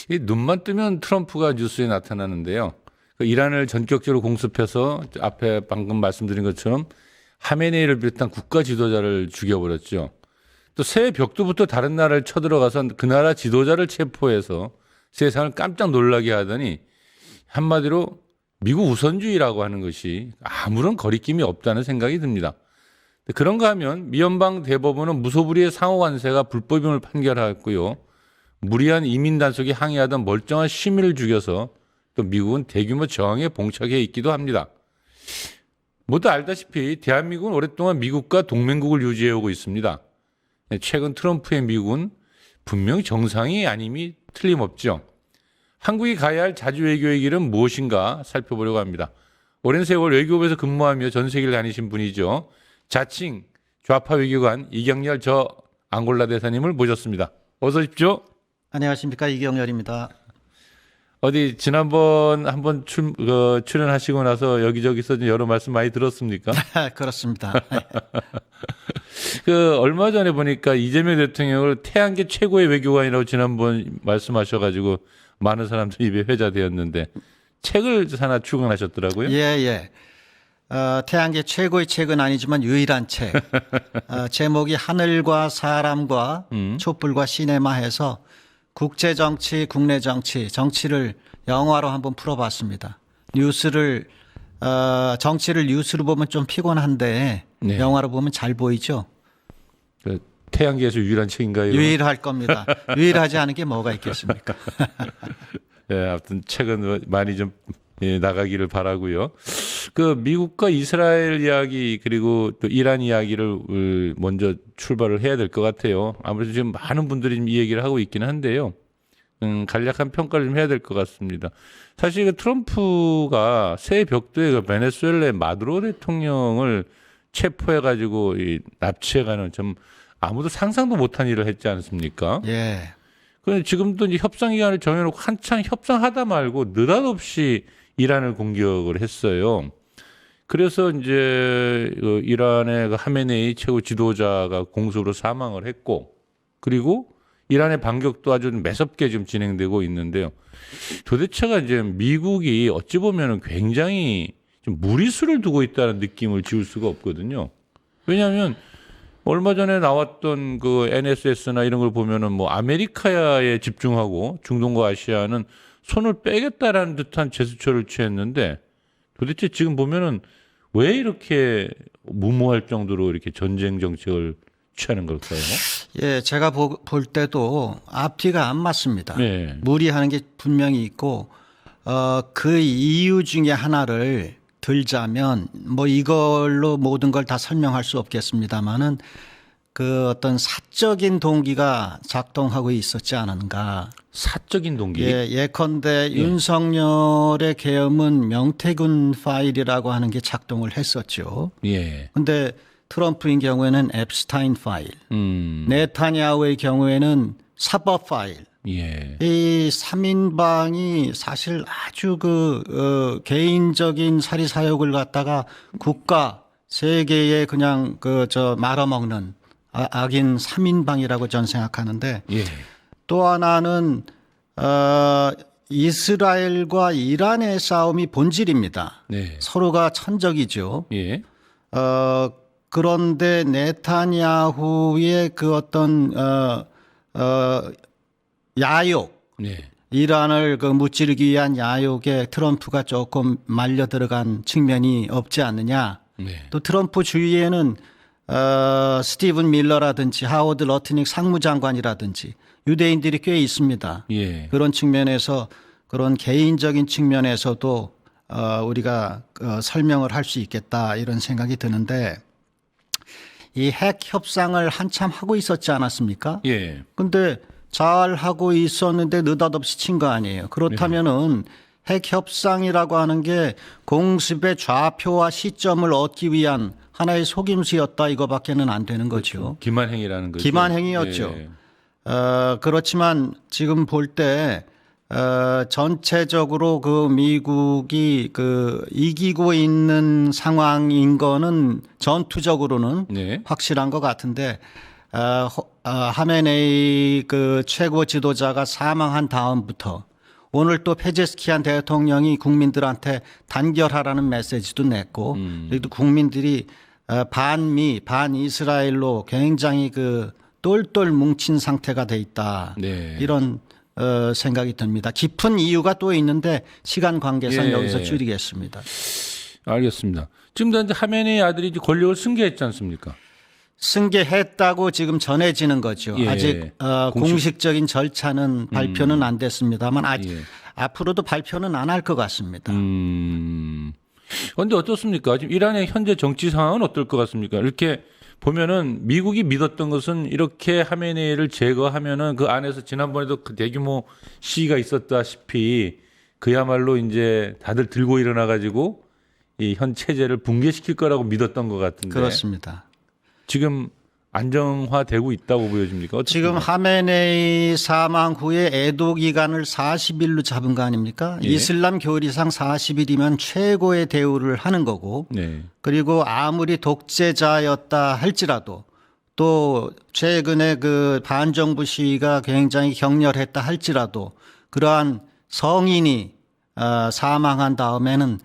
이 눈만 뜨면 트럼프가 뉴스에 나타나는데요. 이란을 전격적으로 공습해서 앞에 방금 말씀드린 것처럼 하메네이를 비롯한 국가 지도자를 죽여버렸죠. 또 새 벽두부터 다른 나라를 쳐들어가서 그 나라 지도자를 체포해서 세상을 깜짝 놀라게 하더니 한마디로 미국 우선주의라고 하는 것이 아무런 거리낌이 없다는 생각이 듭니다. 그런가 하면 미연방 대법원은 무소불위의 상호관세가 불법임을 판결하였고요. 무리한 이민 단속에 항의하던 멀쩡한 시민을 죽여서 또 미국은 대규모 저항에 봉착해 있기도 합니다. 모두 알다시피 대한민국은 오랫동안 미국과 동맹국을 유지해 오고 있습니다. 최근 트럼프의 미국은 분명히 정상이 아님이 틀림없죠. 한국이 가야 할 자주 외교의 길은 무엇인가 살펴보려고 합니다. 오랜 세월 외교부에서 근무하며 전 세계를 다니신 분이죠. 자칭 좌파 외교관 이경열 저 앙골라 대사님을 모셨습니다. 어서 오십시오. 안녕하십니까, 이경열입니다. 어디 지난번 한번 출연하시고 나서 여기저기서 여러 말씀 많이 들었습니까? 그렇습니다. 얼마 전에 보니까 이재명 대통령을 태양계 최고의 외교관이라고 지난번 말씀하셔가지고 많은 사람들이 입에 회자되었는데 책을 하나 출간하셨더라고요. 예. 태양계 최고의 책은 아니지만 유일한 책. 제목이 하늘과 사람과 촛불과 시네마 해서 국제 정치, 국내 정치, 정치를 영화로 한번 풀어봤습니다. 정치를 뉴스로 보면 좀 피곤한데 네. 영화로 보면 잘 보이죠. 태양계에서 유일한 책인가요? 유일할 겁니다. 유일하지 않은 게 뭐가 있겠습니까? 예, 아무튼 책은 많이 좀 나가기를 바라고요. 미국과 이스라엘 이야기 그리고 또 이란 이야기를 먼저 출발을 해야 될 것 같아요. 아무래도 지금 많은 분들이 이 얘기를 하고 있기는 한데요. 간략한 평가를 좀 해야 될 것 같습니다. 사실 트럼프가 새 벽두에 베네수엘라의 마두로 대통령을 체포해가지고 납치해가는 좀 아무도 상상도 못한 일을 했지 않습니까? 예. 그런데 지금도 이제 협상 기간을 정해놓고 한창 협상하다 말고 느닷없이 이란을 공격을 했어요. 그래서 이제 이란의 하메네이 최고 지도자가 공습으로 사망을 했고, 그리고 이란의 반격도 아주 매섭게 지금 진행되고 있는데요. 도대체가 이제 미국이 어찌 보면 굉장히 좀 무리수를 두고 있다는 느낌을 지울 수가 없거든요. 왜냐하면 얼마 전에 나왔던 NSS나 이런 걸 보면은 아메리카에 집중하고 중동과 아시아는 손을 빼겠다라는 듯한 제스처를 취했는데 도대체 지금 보면은 왜 이렇게 무모할 정도로 이렇게 전쟁 정책을 취하는 걸까요? 예, 제가 볼 때도 앞뒤가 안 맞습니다. 네. 무리하는 게 분명히 있고, 그 이유 중에 하나를 들자면, 이걸로 모든 걸 다 설명할 수 없겠습니다만은, 어떤 사적인 동기가 작동하고 있었지 않은가. 사적인 동기? 예, 예컨대 윤석열의 계엄은 명태균 파일이라고 하는 게 작동을 했었죠. 예. 근데 트럼프인 경우에는 앱스타인 파일, 네타냐후의 경우에는 사법 파일. 예. 이 3인방이 사실 아주 개인적인 사리사욕을 갖다가 국가, 세계에 그냥 말아먹는 악인 3인방이라고 저는 생각하는데 예. 또 하나는, 이스라엘과 이란의 싸움이 본질입니다. 네. 서로가 천적이죠. 예. 그런데 네타냐후의 야욕, 네. 이란을 무찌르기 위한 야욕에 트럼프가 조금 말려 들어간 측면이 없지 않느냐. 네. 또 트럼프 주위에는 스티븐 밀러라든지 하워드 러트닉 상무장관이라든지 유대인들이 꽤 있습니다. 예. 그런 측면에서 그런 개인적인 측면에서도 우리가 설명을 할 수 있겠다 이런 생각이 드는데 이 핵 협상을 한참 하고 있었지 않았습니까? 예. 근데 잘 하고 있었는데 느닷없이 친 거 아니에요. 그렇다면은 핵 협상이라고 하는 게 공습의 좌표와 시점을 얻기 위한 하나의 속임수였다 이거밖에는 안 되는 거죠. 기만행위라는 거죠. 기만행위였죠. 예. 그렇지만 지금 볼 때 전체적으로 미국이 이기고 있는 상황인 거는 전투적으로는 네. 확실한 것 같은데 하메네이 그 최고 지도자가 사망한 다음부터 오늘 또 페제스키안 대통령이 국민들한테 단결하라는 메시지도 냈고 그리고 국민들이 반미 반이스라엘로 굉장히 그 똘똘 뭉친 상태가 돼 있다. 네. 이런 생각이 듭니다. 깊은 이유가 또 있는데 시간 관계상 예. 여기서 줄이겠습니다. 알겠습니다. 지금 현재 하메네이 아들이 이제 권력을 승계했지 않습니까? 승계했다고 지금 전해지는 거죠. 예. 아직 공식적인 절차는 발표는 안 됐습니다만 앞으로도 발표는 안 할 것 같습니다. 그런데 어떻습니까? 지금 이란의 현재 정치 상황은 어떨 것 같습니까? 이렇게 보면은 미국이 믿었던 것은 이렇게 하메네이를 제거하면은 그 안에서 지난번에도 그 대규모 시위가 있었다시피 그야말로 이제 다들 들고 일어나 가지고 이 현 체제를 붕괴시킬 거라고 믿었던 것 같은데 그렇습니다. 지금 안정화되고 있다고 보여집니까? 지금 하메네이 사망 후에 애도 기간을 40일로 잡은 거 아닙니까? 예. 이슬람 교리상 40일이면 최고의 대우를 하는 거고 네. 그리고 아무리 독재자였다 할지라도 또 최근에 그 반정부 시위가 굉장히 격렬했다 할지라도 그러한 성인이 사망한 다음에는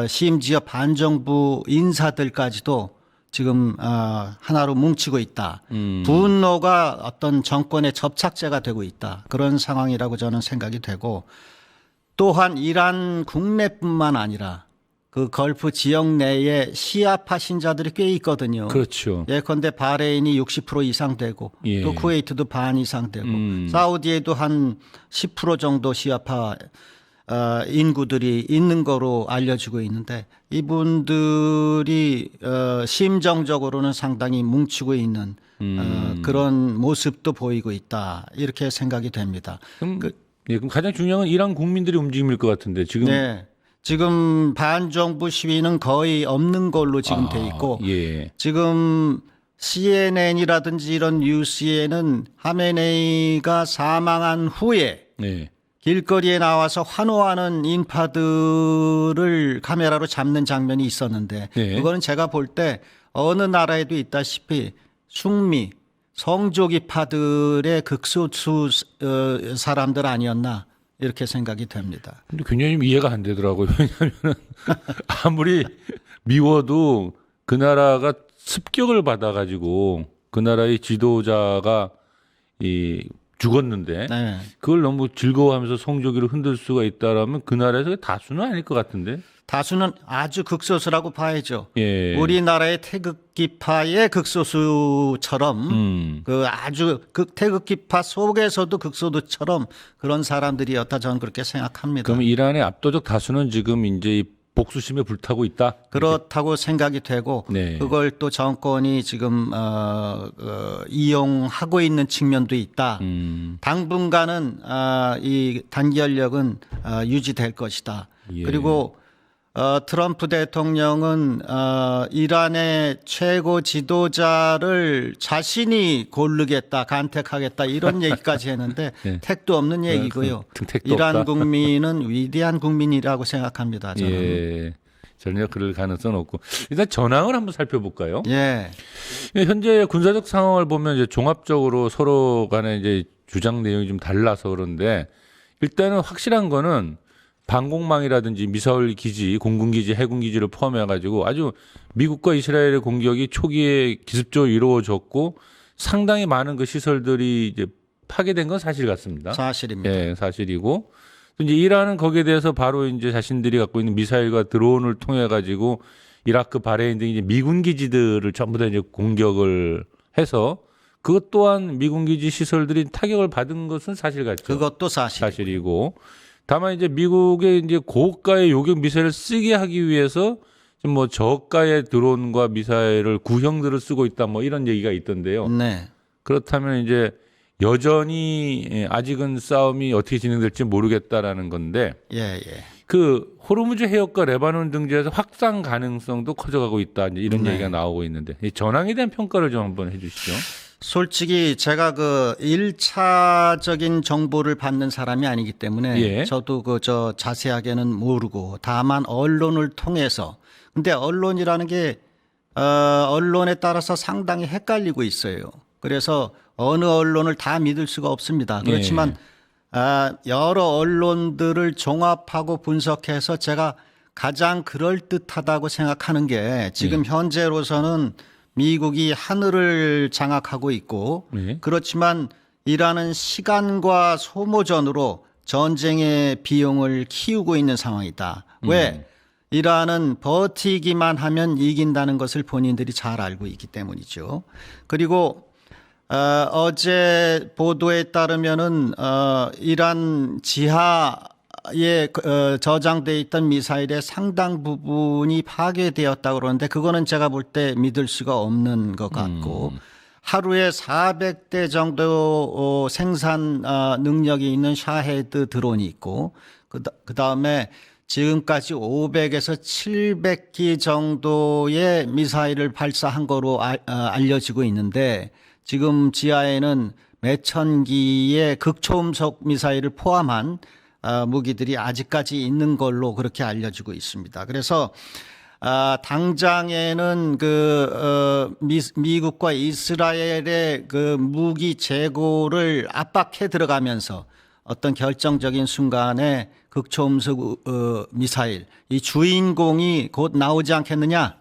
심지어 반정부 인사들까지도 지금 하나로 뭉치고 있다. 분노가 어떤 정권의 접착제가 되고 있다. 그런 상황이라고 저는 생각이 되고 또한 이란 국내뿐만 아니라 그 걸프 지역 내에 시아파 신자들이 꽤 있거든요. 그렇죠. 예컨대 바레인이 60% 이상 되고 예. 또 쿠웨이트도 반 이상 되고 사우디에도 한 10% 정도 시아파 인구들이 있는 거로 알려지고 있는데 이분들이 심정적으로는 상당히 뭉치고 있는 그런 모습도 보이고 있다. 이렇게 생각이 됩니다. 그럼, 그럼 가장 중요한 건 이란 국민들의 움직임일 것 같은데 지금 네. 지금 반정부 시위는 거의 없는 걸로 지금 돼 있고 예. 지금 CNN이라든지 이런 뉴스에는 하메네이가 사망한 후에 네. 길거리에 나와서 환호하는 인파들을 카메라로 잡는 장면이 있었는데 네. 그거는 제가 볼 때 어느 나라에도 있다시피 숙미 성조기파들의 극소수 사람들 아니었나 이렇게 생각이 됩니다. 근데 굉장히 좀 이해가 안 되더라고요. 왜냐하면 아무리 미워도 그 나라가 습격을 받아가지고 그 나라의 지도자가 죽었는데 네. 그걸 너무 즐거워하면서 성조기를 흔들 수가 있다라면 그 나라에서 다수는 아닐 것 같은데. 다수는 아주 극소수라고 봐야죠. 예. 우리나라의 태극기파의 극소수처럼 그 아주 태극기파 속에서도 극소수처럼 그런 사람들이었다 저는 그렇게 생각합니다. 그러면 이란의 압도적 다수는 지금 이제 이 복수심에 불타고 있다. 그렇다고 생각이 되고 네. 그걸 또 정권이 지금 이용하고 있는 측면도 있다. 당분간은 이 단결력은 유지될 것이다. 예. 그리고 트럼프 대통령은 이란의 최고 지도자를 자신이 고르겠다, 간택하겠다 이런 얘기까지 했는데 네. 택도 없는 얘기고요. 택도 이란 없다. 국민은 위대한 국민이라고 생각합니다. 저는. 예. 전혀 그럴 가능성은 없고 일단 전황을 한번 살펴볼까요? 예. 현재 군사적 상황을 보면 이제 종합적으로 서로 간에 이제 주장 내용이 좀 달라서 그런데 일단은 확실한 거는 방공망이라든지 미사일 기지, 공군 기지, 해군 기지를 포함해 가지고 아주 미국과 이스라엘의 공격이 초기에 기습적으로 이루어졌고 상당히 많은 그 시설들이 이제 파괴된 건 사실 같습니다. 사실입니다. 예, 사실이고 이제 이란은 거기에 대해서 바로 이제 자신들이 갖고 있는 미사일과 드론을 통해 가지고 이라크, 바레인 등 이제 미군 기지들을 전부 다 이제 공격을 해서 그것 또한 미군 기지 시설들이 타격을 받은 것은 사실 같죠. 그것도 사실이고 다만 이제 미국의 이제 고가의 요격 미사일을 쓰게 하기 위해서 좀 뭐 저가의 드론과 미사일을 구형들을 쓰고 있다 뭐 이런 얘기가 있던데요. 네. 그렇다면 이제 여전히 아직은 싸움이 어떻게 진행될지 모르겠다라는 건데 예, 예. 그 호르무즈 해협과 레바논 등지에서 확산 가능성도 커져가고 있다 이제 이런 얘기가 나오고 있는데 이 전황에 대한 평가를 좀 한번 해주시죠. 솔직히 제가 그 1차적인 정보를 받는 사람이 아니기 때문에 예. 저도 그 저 자세하게는 모르고 다만 언론을 통해서 근데 언론이라는 게 언론에 따라서 상당히 헷갈리고 있어요. 그래서 어느 언론을 다 믿을 수가 없습니다. 그렇지만 여러 언론들을 종합하고 분석해서 제가 가장 그럴듯하다고 생각하는 게 지금 현재로서는 미국이 하늘을 장악하고 있고 그렇지만 이라는 시간과 소모전으로 전쟁의 비용을 키우고 있는 상황이다. 왜? 이란은 버티기만 하면 이긴다는 것을 본인들이 잘 알고 있기 때문이죠. 그리고 어제 보도에 따르면은 이란 지하에 저장돼 있던 미사일의 상당 부분이 파괴되었다고 그러는데 그거는 제가 볼 때 믿을 수가 없는 것 같고 하루에 400대 정도 생산 능력이 있는 샤헤드 드론이 있고 그다음에 지금까지 500에서 700기 정도의 미사일을 발사한 거로 알려지고 있는데 지금 지하에는 몇천 기의 극초음속 미사일을 포함한 무기들이 아직까지 있는 걸로 그렇게 알려지고 있습니다. 그래서 당장에는 미국과 이스라엘의 그 무기 재고를 압박해 들어가면서 어떤 결정적인 순간에 극초음속 미사일 이 주인공이 곧 나오지 않겠느냐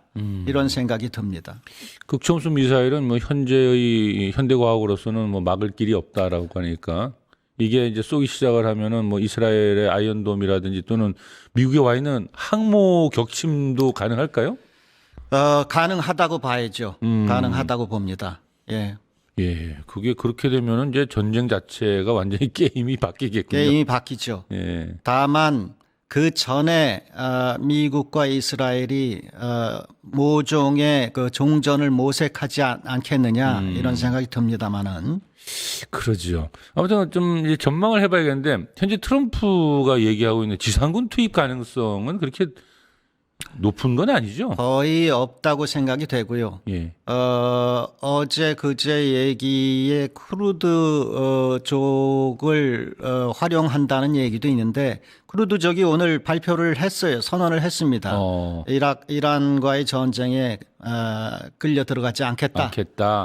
이런 생각이 듭니다. 극초음속 미사일은 뭐 현재의 현대과학으로서는 뭐 막을 길이 없다라고 하니까 이게 이제 쏘기 시작을 하면은 뭐 이스라엘의 아이언돔이라든지 또는 미국에 와 있는 항모 격침도 가능할까요? 가능하다고 봐야죠. 가능하다고 봅니다. 예. 예, 그게 그렇게 되면은 이제 전쟁 자체가 완전히 게임이 바뀌겠군요. 게임이 바뀌죠. 예. 다만 그 전에 미국과 이스라엘이 모종의 그 종전을 모색하지 않겠느냐 이런 생각이 듭니다만은. 그러죠. 아무튼 좀 이제 전망을 해봐야겠는데 현재 트럼프가 얘기하고 있는 지상군 투입 가능성은 그렇게 높은 건 아니죠? 거의 없다고 생각이 되고요. 예. 어제 그제 얘기에 크루드족을 활용한다는 얘기도 있는데 크루드족이 오늘 발표를 했어요. 선언을 했습니다. 이란과의 전쟁에 끌려 들어가지 않겠다.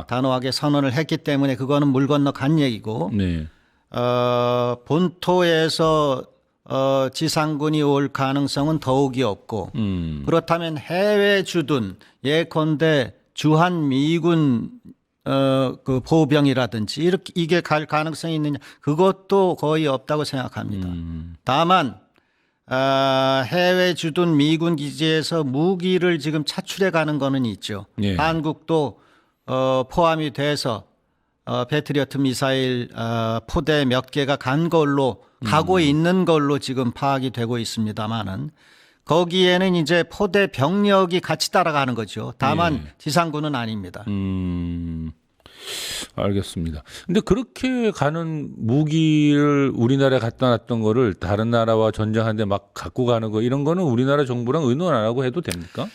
단호하게 선언을 했기 때문에 그거는 물 건너 간 얘기고 네. 본토에서 지상군이 올 가능성은 더욱이 없고 그렇다면 해외 주둔 예컨대 주한 미군 그 보병이라든지 이게 갈 가능성이 있느냐 그것도 거의 없다고 생각합니다. 다만 해외 주둔 미군 기지에서 무기를 지금 차출해 가는 거는 있죠. 예. 한국도 포함이 돼서 패트리어트 미사일 포대 몇 개가 간 걸로 가고 있는 걸로 지금 파악이 되고 있습니다만은 거기에는 이제 포대 병력이 같이 따라가는 거죠. 다만 지상군은 아닙니다. 알겠습니다. 근데 그렇게 가는 무기를 우리나라에 갖다 놨던 거를 다른 나라와 전쟁하는데 막 갖고 가는 거 이런 거는 우리나라 정부랑 의논 안 하고 해도 됩니까?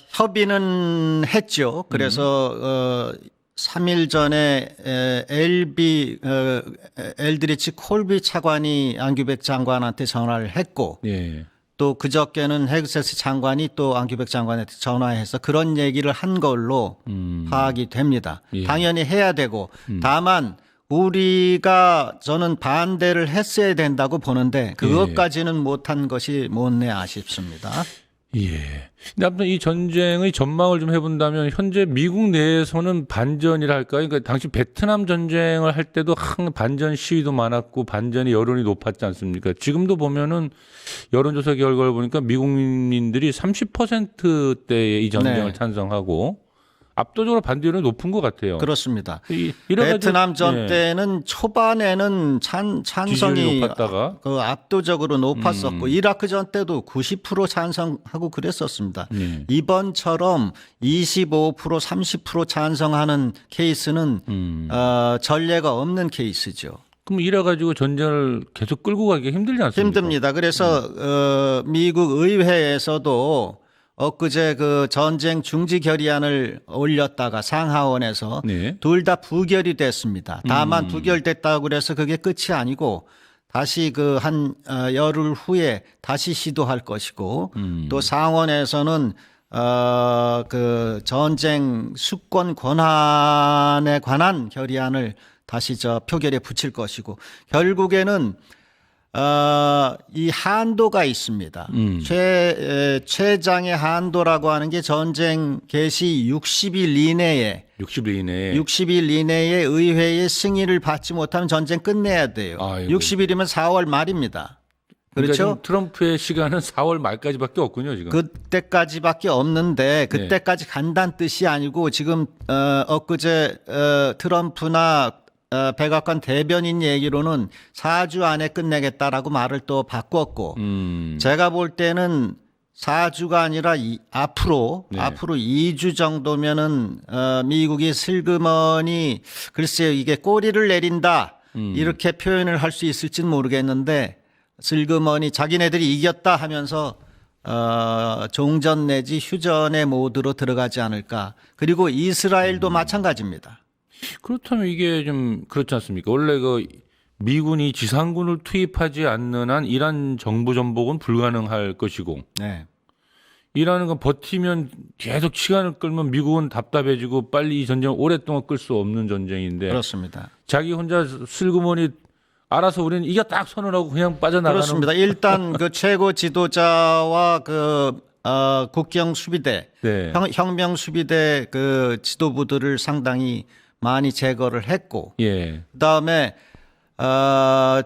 협의는 했죠. 그래서 3일 전에 엘드리치 콜비 차관이 안규백 장관한테 전화를 했고 예. 또 그저께는 헤그세스 장관이 또 안규백 장관한테 전화해서 그런 얘기를 한 걸로 파악이 됩니다. 예. 당연히 해야 되고 다만 우리가 저는 반대를 했어야 된다고 보는데 그것까지는 못한 것이 못내 아쉽습니다. 예. 근데 아무튼 이 전쟁의 전망을 좀 해본다면 현재 미국 내에서는 반전이라 할까요? 그러니까 당시 베트남 전쟁을 할 때도 반전 시위도 많았고 반전의 여론이 높았지 않습니까? 지금도 보면은 여론조사 결과를 보니까 미국민들이 30%대의 이 전쟁을 찬성하고 압도적으로 반대율은 높은 것 같아요. 그렇습니다. 이래가지고, 베트남 전 때는 초반에는 찬성이 높았다가 압도적으로 높았었고 이라크 전 때도 90% 찬성하고 그랬었습니다. 이번처럼 25% 30% 찬성하는 케이스는 전례가 없는 케이스죠. 그럼 이래가지고 전쟁을 계속 끌고 가기가 힘들지 않습니까? 힘듭니다. 그래서 미국 의회에서도 엊그제 그 전쟁 중지 결의안을 올렸다가 상하원에서 둘 다 부결이 됐습니다. 다만 부결됐다고 그래서 그게 끝이 아니고 다시 그 한 열흘 후에 다시 시도할 것이고 또 상원에서는 그 전쟁 수권 권한에 관한 결의안을 다시 표결에 붙일 것이고 결국에는 이 한도가 있습니다. 최장의 한도라고 하는 게 전쟁 개시 60일 이내에 60일 이내에 의회의 승인을 받지 못하면 전쟁 끝내야 돼요. 아이고. 60일이면 4월 말입니다. 그러니까 그렇죠? 트럼프의 시간은 4월 말까지밖에 없군요, 지금. 그때까지밖에 없는데 그때까지 간다는 뜻이 아니고 지금 엊그제 트럼프나 백악관 대변인 얘기로는 4주 안에 끝내겠다라고 말을 또 바꿨고 제가 볼 때는 4주가 아니라 앞으로 2주 정도면은 미국이 슬그머니 글쎄요 이게 꼬리를 내린다 이렇게 표현을 할 수 있을지는 모르겠는데 슬그머니 자기네들이 이겼다 하면서 종전 내지 휴전의 모드로 들어가지 않을까. 그리고 이스라엘도 마찬가지입니다. 그렇다면 이게 좀 그렇지 않습니까? 원래 그 미군이 지상군을 투입하지 않는 한 이란 정부 전복은 불가능할 것이고 네. 이란은 그 버티면 계속 시간을 끌면 미국은 답답해지고 빨리 이 전쟁을 오랫동안 끌 수 없는 전쟁인데 그렇습니다. 자기 혼자 슬그머니 알아서 우리는 이겼다 딱 선언하고 그냥 빠져나가는 그렇습니다. 일단 그 최고 지도자와 그 국경 수비대, 네. 혁명 수비대 그 지도부들을 상당히 많이 제거를 했고, 예. 그다음에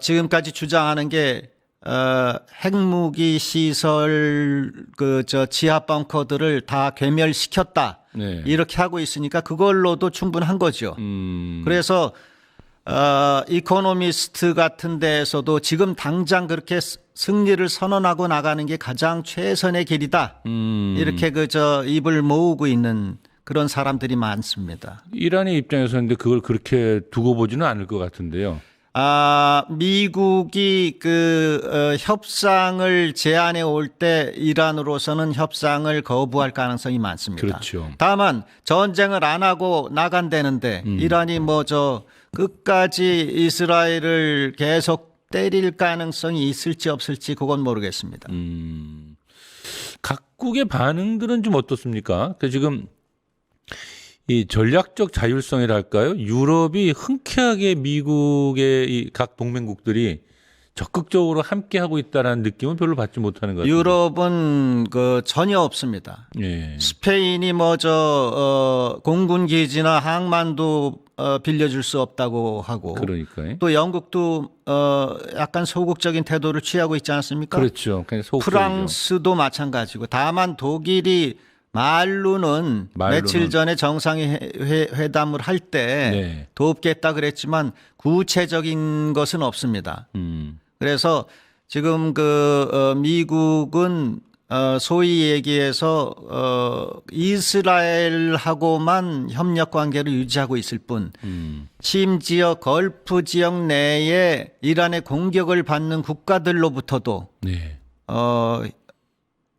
지금까지 주장하는 게 핵무기 시설 지하 벙커들을 다 괴멸시켰다. 네. 이렇게 하고 있으니까 그걸로도 충분한 거죠. 그래서 이코노미스트 같은 데에서도 지금 당장 그렇게 승리를 선언하고 나가는 게 가장 최선의 길이다. 이렇게 입을 모으고 있는 그런 사람들이 많습니다. 이란의 입장에서는 근데 그걸 그렇게 두고 보지는 않을 것 같은데요. 미국이 협상을 제안해 올 때 이란으로서는 협상을 거부할 가능성이 많습니다. 그렇죠. 다만 전쟁을 안 하고 나간다는데 이란이 끝까지 이스라엘을 계속 때릴 가능성이 있을지 없을지 그건 모르겠습니다. 각국의 반응들은 좀 어떻습니까? 지금 이 전략적 자율성이랄까요? 유럽이 흔쾌하게 미국의 이 각 동맹국들이 적극적으로 함께하고 있다는 느낌은 별로 받지 못하는 것 같아요. 유럽은 전혀 없습니다. 예. 스페인이 공군 기지나 항만도 빌려줄 수 없다고 하고 그러니까요. 또 영국도 약간 소극적인 태도를 취하고 있지 않습니까? 그렇죠. 그냥 프랑스도 마찬가지고 다만 독일이 말로는 며칠 전에 정상회담을 할 때 네. 돕겠다 그랬지만 구체적인 것은 없습니다. 그래서 지금 미국은 소위 얘기해서 이스라엘하고만 협력 관계를 유지하고 있을 뿐 심지어 걸프 지역 내에 이란의 공격을 받는 국가들로부터도 네.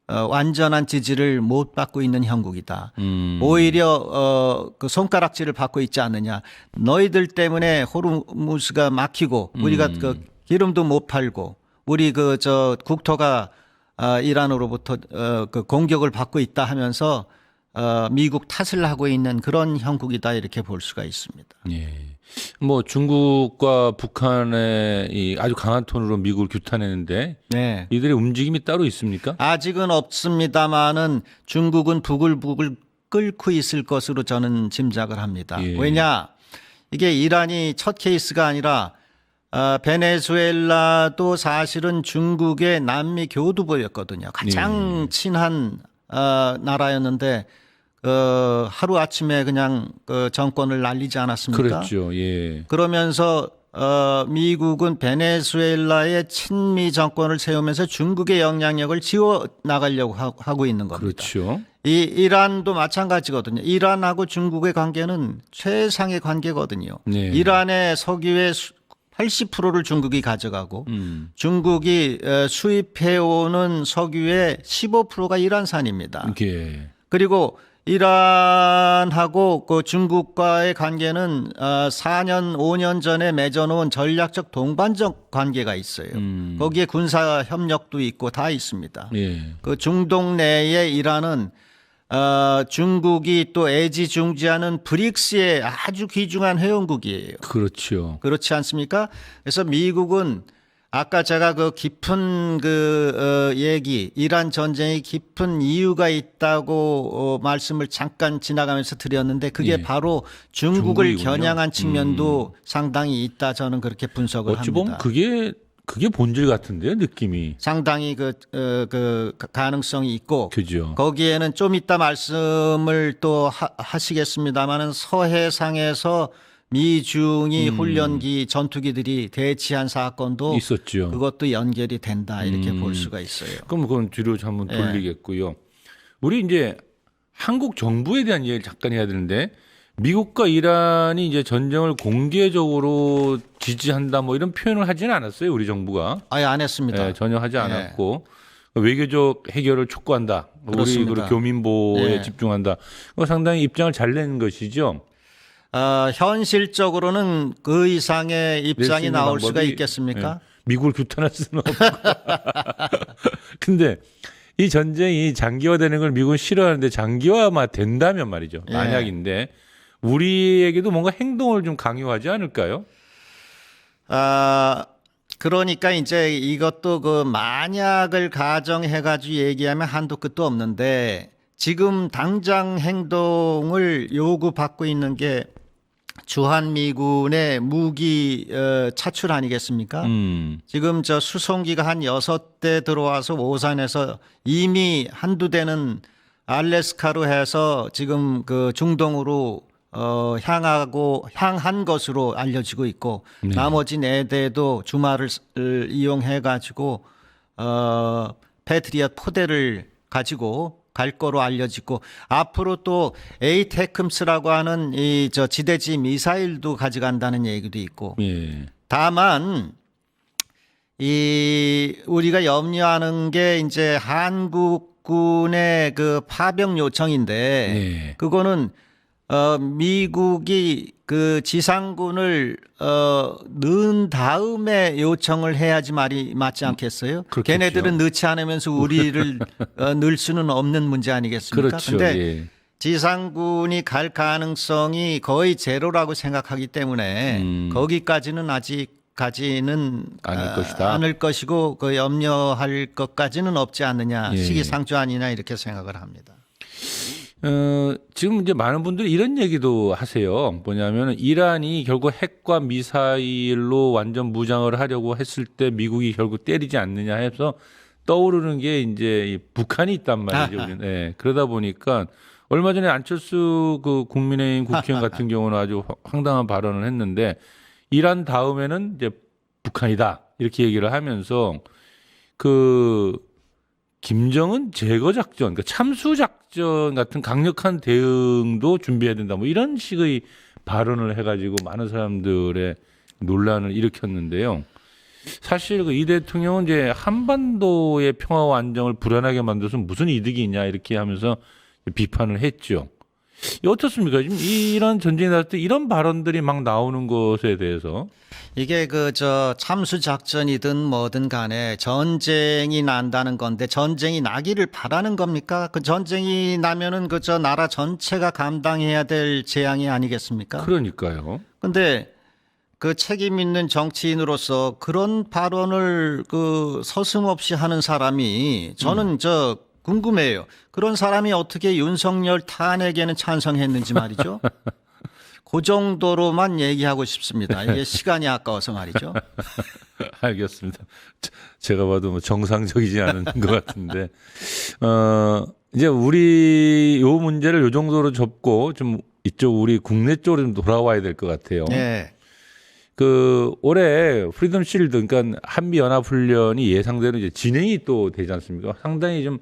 완전한 지지를 못 받고 있는 형국이다. 오히려 손가락질을 받고 있지 않느냐. 너희들 때문에 호르무즈가 막히고 우리가 기름도 못 팔고 우리 국토가 이란으로부터 공격을 받고 있다 하면서 미국 탓을 하고 있는 그런 형국이다 이렇게 볼 수가 있습니다. 예. 중국과 북한의 이 아주 강한 톤으로 미국을 규탄했는데 네. 이들의 움직임이 따로 있습니까? 아직은 없습니다만은 중국은 부글부글 끓고 있을 것으로 저는 짐작을 합니다. 예. 왜냐? 이게 이란이 첫 케이스가 아니라 베네수엘라도 사실은 중국의 남미 교두보였거든요. 가장 친한 나라였는데 하루 아침에 그냥 정권을 날리지 않았습니까? 그렇죠. 예. 그러면서 미국은 베네수엘라의 친미 정권을 세우면서 중국의 영향력을 지워 나가려고 하고 있는 겁니다. 그렇죠. 이 이란도 마찬가지거든요. 이란하고 중국의 관계는 최상의 관계거든요. 네. 이란의 석유의 80%를 중국이 가져가고 중국이 수입해오는 석유의 15%가 이란산입니다. 예. 그리고 이란하고 중국과의 관계는 4년, 5년 전에 맺어놓은 전략적 동반적 관계가 있어요. 거기에 군사 협력도 있고 다 있습니다. 예. 중동 내에 이란은 중국이 또 애지중지하는 브릭스의 아주 귀중한 회원국이에요. 그렇죠. 그렇지 않습니까? 그래서 미국은 아까 제가 그 깊은 얘기, 이란 전쟁이 깊은 이유가 있다고 말씀을 잠깐 지나가면서 드렸는데 그게 예. 바로 중국을 중국이군요. 겨냥한 측면도 상당히 있다. 저는 그렇게 분석을 어찌 보면 합니다. 그게 본질 같은데요, 느낌이. 상당히 그 가능성이 있고 그죠. 거기에는 좀 이따 말씀을 또 하시겠습니다마는 서해상에서 미중이 훈련기 전투기들이 대치한 사건도 있었죠. 그것도 연결이 된다 이렇게 볼 수가 있어요. 그럼 그건 뒤로 한번 돌리겠고요. 우리 이제 한국 정부에 대한 얘기를 잠깐 해야 되는데 미국과 이란이 이제 전쟁을 공개적으로 지지한다 뭐 이런 표현을 하지는 않았어요, 우리 정부가. 아예 안 했습니다. 예, 전혀 하지 않았고 외교적 해결을 촉구한다. 그렇습니다. 우리 교민보호에 예. 집중한다. 그거 상당히 입장을 잘 낸 것이죠. 현실적으로는 그 이상의 낼수 입장이 있는 나올 수가 방법이, 있겠습니까? 예, 미국을 규탄할 수는 없고. 근데 이 전쟁이 장기화되는 걸 미국은 싫어하는데 장기화만 된다면 말이죠. 예. 만약인데 우리에게도 뭔가 행동을 좀 강요하지 않을까요? 그러니까 이제 이것도 그 만약을 가정해 가지고 얘기하면 한도 끝도 없는데 지금 당장 행동을 요구받고 있는 게 주한미군의 무기 차출 아니겠습니까? 지금 저 수송기가 한 6대 들어와서 오산에서 이미 한두 대는 알래스카로 해서 지금 그 중동으로 향한 것으로 알려지고 있고 나머지 4대도 주말을 이용해 가지고 패트리엇 포대를 가지고 갈 거로 알려지고 앞으로 또 에이테크음스라고 하는 이 저 지대지 미사일도 가져간다는 얘기도 있고 예. 다만 이 우리가 염려하는 게 이제 한국군의 그 파병 요청인데 예. 그거는 미국이 그 지상군을 넣은 다음에 요청을 해야지 말이 맞지 않겠어요? 그렇겠죠. 걔네들은 넣지 않으면서 우리를 넣을 수는 없는 문제 아니겠습니까? 그렇죠. 근데 예. 지상군이 갈 가능성이 거의 제로라고 생각하기 때문에 거기까지는 아직까지는 않을 것이다. 않을 것이고 그 염려할 것까지는 없지 않느냐 예. 시기상조 아니냐 이렇게 생각을 합니다. 지금 이제 많은 분들이 이런 얘기도 하세요. 뭐냐면 이란이 결국 핵과 미사일로 완전 무장을 하려고 했을 때 미국이 결국 때리지 않느냐 해서 떠오르는 게 이제 이 북한이 있단 말이죠. 우리는. 예, 그러다 보니까 얼마 전에 안철수 그 국민의힘 국회의원 같은 경우는 아주 황당한 발언을 했는데 이란 다음에는 이제 북한이다 이렇게 얘기를 하면서 그 김정은 제거 작전, 그러니까 참수 작전 같은 강력한 대응도 준비해야 된다. 뭐 이런 식의 발언을 해가지고 많은 사람들의 논란을 일으켰는데요. 사실 그 이 대통령은 이제 한반도의 평화와 안정을 불안하게 만들어서 무슨 이득이 있냐 이렇게 하면서 비판을 했죠. 어떻습니까? 지금 이런 전쟁이 났을 때 이런 발언들이 막 나오는 것에 대해서 이게 그 저 참수 작전이든 뭐든 간에 전쟁이 난다는 건데 전쟁이 나기를 바라는 겁니까? 그 전쟁이 나면은 그 저 나라 전체가 감당해야 될 재앙이 아니겠습니까? 그러니까요. 근데 그 책임 있는 정치인으로서 그런 발언을 그 서슴없이 하는 사람이 저는 저 궁금해요. 그런 사람이 어떻게 윤석열 탄핵에는 찬성했는지 말이죠. 그 정도로만 얘기하고 싶습니다. 이게 시간이 아까워서 말이죠. 알겠습니다. 제가 봐도 뭐 정상적이지 않은 것 같은데, 이제 우리 요 문제를 요 정도로 접고 좀 이쪽 우리 국내 쪽으로 좀 돌아와야 될 것 같아요. 네. 그 올해 프리덤 실드, 그러니까 한미 연합 훈련이 예상대로 이제 진행이 또 되지 않습니까? 상당히 좀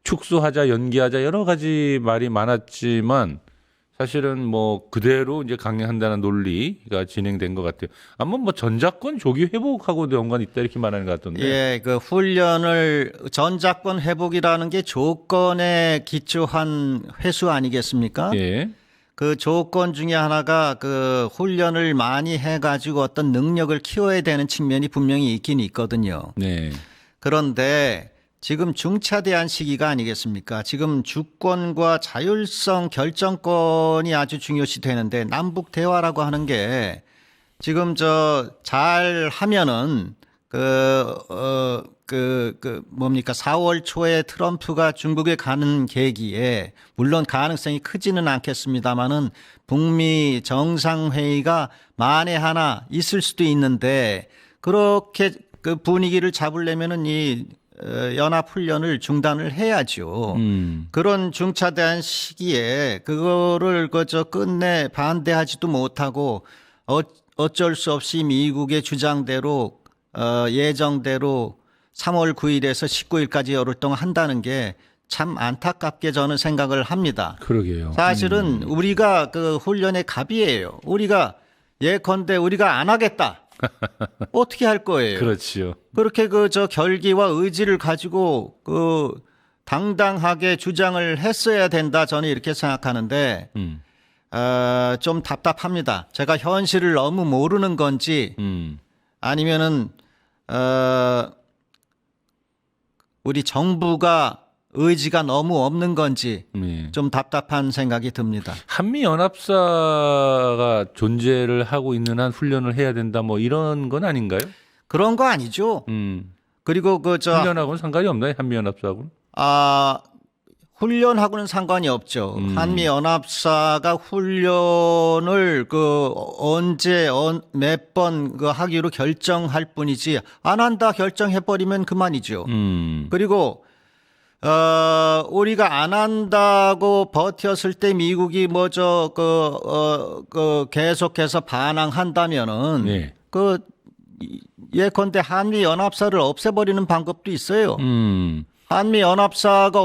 축소하자, 연기하자 여러 가지 말이 많았지만. 사실은 뭐 그대로 이제 강행한다는 논리가 진행된 것 같아요. 아마 뭐 전작권 조기 회복하고도 연관이 있다 이렇게 말하는 것 같던데. 예, 그 훈련을 전작권 회복이라는 게 조건에 기초한 회수 아니겠습니까? 예. 그 조건 중에 하나가 그 훈련을 많이 해가지고 어떤 능력을 키워야 되는 측면이 분명히 있긴 있거든요. 네. 그런데 지금 중차대한 시기가 아니겠습니까? 지금 주권과 자율성 결정권이 아주 중요시 되는데 남북 대화라고 하는 게 지금 잘 하면은 뭡니까? 4월 초에 트럼프가 중국에 가는 계기에 물론 가능성이 크지는 않겠습니다만은 북미 정상회의가 만에 하나 있을 수도 있는데 그렇게 그 분위기를 잡으려면은 이 연합훈련을 중단을 해야죠. 그런 중차대한 시기에 그거를 끝내 반대하지도 못하고 어쩔 수 없이 미국의 주장대로 예정대로 3월 9일에서 19일까지 열흘 동안 한다는 게 참 안타깝게 저는 생각을 합니다. 그러게요. 사실은 우리가 그 훈련의 갑이에요. 우리가 예컨대 우리가 안 하겠다. 어떻게 할 거예요? 그렇지요. 그렇게 결기와 의지를 가지고 당당하게 주장을 했어야 된다. 저는 이렇게 생각하는데 좀 답답합니다. 제가 현실을 너무 모르는 건지 아니면은 우리 정부가 의지가 너무 없는 건지 좀 답답한 생각이 듭니다. 한미 연합사가 존재를 하고 있는 한 훈련을 해야 된다 뭐 이런 건 아닌가요? 그런 거 아니죠. 그리고 훈련하고는 상관이 없나요? 한미 연합사하고는? 훈련하고는 상관이 없죠. 한미 연합사가 훈련을 언제 몇 번 하기로 결정할 뿐이지 안 한다 결정해 버리면 그만이죠. 그리고 우리가 안 한다고 버텼을 때 미국이 계속해서 반항한다면은 네. 예컨대 한미 연합사를 없애버리는 방법도 있어요. 한미 연합사가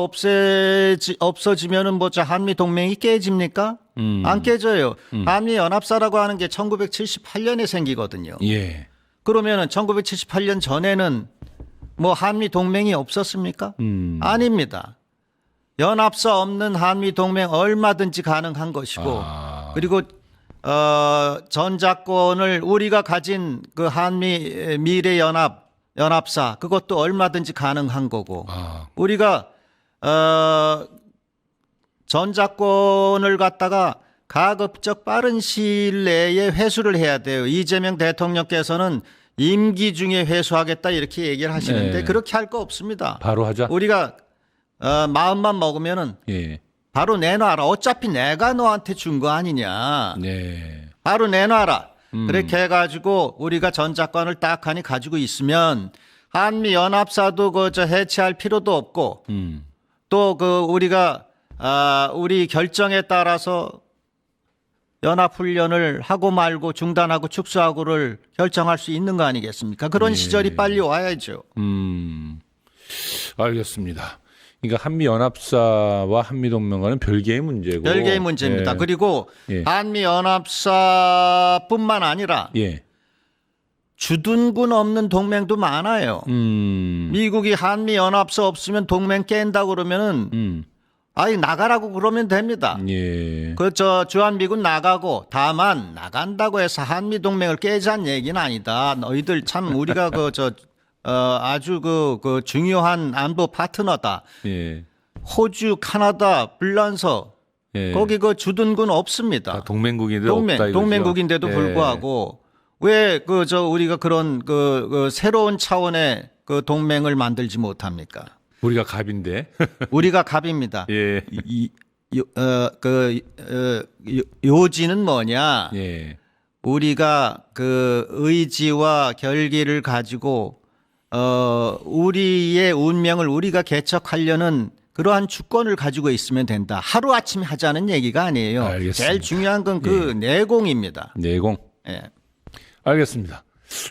없어지면은 한미 동맹이 깨집니까? 안 깨져요. 한미 연합사라고 하는 게 1978년에 생기거든요. 예. 그러면은 1978년 전에는 한미 동맹이 없었습니까? 아닙니다. 연합사 없는 한미 동맹 얼마든지 가능한 것이고 그리고 전자권을 우리가 가진 그 한미 미래 연합사 그것도 얼마든지 가능한 거고 우리가 전자권을 갖다가 가급적 빠른 시일 내에 회수를 해야 돼요. 이재명 대통령께서는 임기 중에 회수하겠다 이렇게 얘기를 하시는데 네. 그렇게 할 거 없습니다. 바로 하자. 우리가 마음만 먹으면은 예. 바로 내놔라. 어차피 내가 너한테 준 거 아니냐. 네. 바로 내놔라. 그렇게 해가지고 우리가 전자권을 딱 하니 가지고 있으면 한미 연합사도 해체할 필요도 없고 또 우리가 우리 결정에 따라서 연합훈련을 하고 말고 중단하고 축소하고를 결정할 수 있는 거 아니겠습니까? 그런 시절이 빨리 와야죠. 알겠습니다. 그러니까 한미 연합사와 한미 동맹과는 별개의 문제고. 별개의 문제입니다. 예. 그리고 예. 한미 연합사뿐만 아니라 예. 주둔군 없는 동맹도 많아요. 미국이 한미 연합사 없으면 동맹 깬다 그러면은 나가라고 그러면 됩니다. 예. 주한미군 나가고 다만 나간다고 해서 한미 동맹을 깨자는 얘기는 아니다. 너희들 참 우리가 아주 중요한 안보 파트너다. 예. 호주, 카나다, 불란서 예. 거기 주둔군 없습니다. 동맹국인데도 없다 이거죠. 동맹국인데도 예. 불구하고 왜 우리가 그런 새로운 차원의 동맹을 만들지 못합니까? 우리가 갑인데. 우리가 갑입니다. 예. 요지는 뭐냐? 예. 우리가 의지와 결기를 가지고 우리의 운명을 우리가 개척하려는 그러한 주권을 가지고 있으면 된다. 하루아침에 하자는 얘기가 아니에요. 알겠습니다. 제일 중요한 건 내공입니다. 내공. 예. 알겠습니다.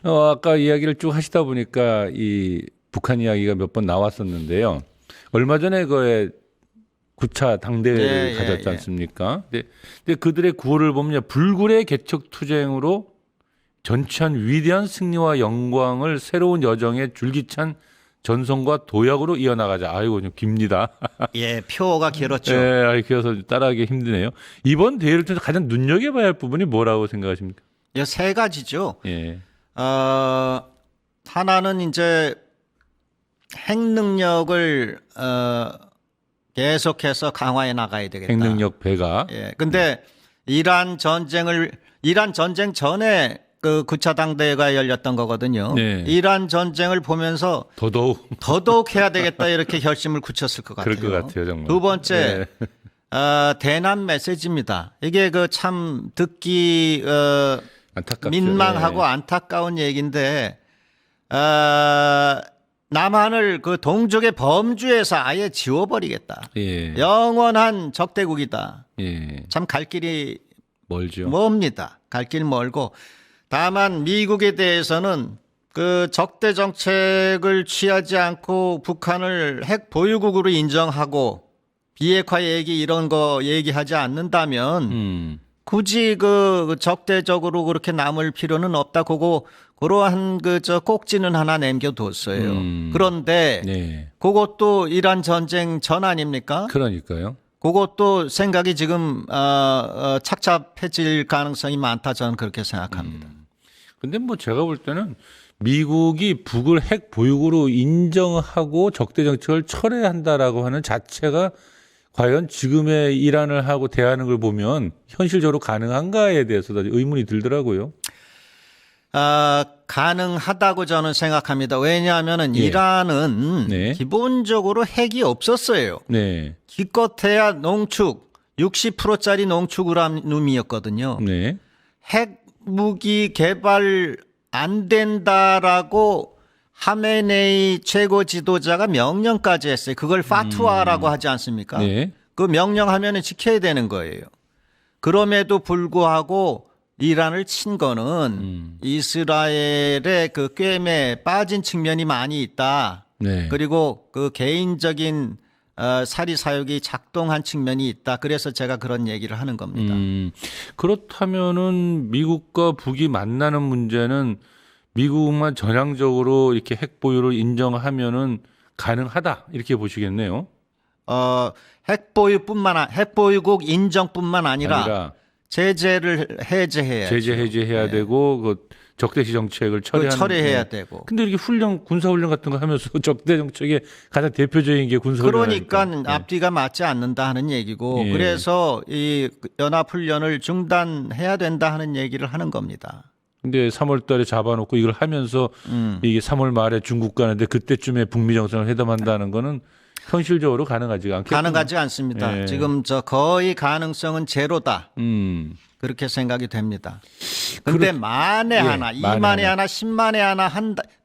아까 이야기를 쭉 하시다 보니까 이 북한 이야기가 몇 번 나왔었는데요. 얼마 전에 9차 당대회를 가졌지 않습니까? 근데 그들의 구호를 보면 불굴의 개척 투쟁으로 전취한 위대한 승리와 영광을 새로운 여정의 줄기찬 전성과 도약으로 이어나가자. 아이고 좀 깁니다. 예, 표가 길었죠. 예, 길어서 따라하기 힘드네요. 이번 대회를 통해서 가장 눈여겨봐야 할 부분이 뭐라고 생각하십니까? 세 가지죠. 예. 하나는 이제 핵 능력을 계속해서 강화해 나가야 되겠다. 핵능력 배가. 예. 근데 이란 전쟁 전에 그 9차 당대회가 열렸던 거거든요. 네. 이란 전쟁을 보면서 더더욱 해야 되겠다 이렇게 결심을 굳혔을 것 같아요. 그럴 것 같아요, 정말. 두 번째 네. 대남 메시지입니다. 이게 그 참 듣기 안타깝죠. 민망하고 네. 안타까운 얘기인데 남한을 그 동족의 범주에서 아예 지워버리겠다. 예. 영원한 적대국이다. 예. 참 갈 길이 멀죠. 멉니다. 갈 길 멀고 다만 미국에 대해서는 그 적대 정책을 취하지 않고 북한을 핵 보유국으로 인정하고 비핵화 얘기 이런 거 얘기하지 않는다면 굳이 그 적대적으로 그렇게 남을 필요는 없다. 그러한 저 꼭지는 하나 남겨뒀어요. 그런데 네. 그것도 이란 전쟁 전 아닙니까? 그러니까요. 그것도 생각이 지금 착잡해질 가능성이 많다 저는 그렇게 생각합니다. 근데 뭐 제가 볼 때는 미국이 북을 핵 보유국으로 인정하고 적대 정책을 철회한다라고 하는 자체가 과연 지금의 이란을 하고 대하는 걸 보면 현실적으로 가능한가에 대해서도 의문이 들더라고요. 가능하다고 저는 생각합니다. 왜냐하면 예. 이란은 네. 기본적으로 핵이 없었어요. 네. 기껏해야 농축 60%짜리 농축 우라늄이었거든요. 네. 핵 무기 개발 안 된다라고 하메네이 최고 지도자가 명령까지 했어요. 그걸 파투아라고 하지 않습니까? 네. 그 명령하면 지켜야 되는 거예요. 그럼에도 불구하고 이란을 친 거는 이스라엘의 그 꿰매에 빠진 측면이 많이 있다. 네. 그리고 그 개인적인 사리 사욕이 작동한 측면이 있다. 그래서 제가 그런 얘기를 하는 겁니다. 그렇다면은 미국과 북이 만나는 문제는 미국만 전향적으로 이렇게 핵 보유를 인정하면은 가능하다 이렇게 보시겠네요. 핵보유국 인정뿐만 아니라 제재를 해제해야 제재 해제해야 되고 그 적대시 정책을 철회해야 되고. 근데 이렇게 군사 훈련 같은 거 하면서 적대 정책의 가장 대표적인 게 군사 훈련. 그러니까 앞뒤가 맞지 않는다 하는 얘기고 예. 그래서 이 연합 훈련을 중단해야 된다 하는 얘기를 하는 겁니다. 근데 3월 달에 잡아놓고 이걸 하면서 이게 3월 말에 중국 가는데 그때쯤에 북미 정상을 회담한다는 거는 현실적으로 가능하지 않겠죠. 가능하지 않습니다. 예. 지금 거의 가능성은 제로다. 그렇게 생각이 됩니다. 근데 만에 하나, 2만에 하나, 10만에 하나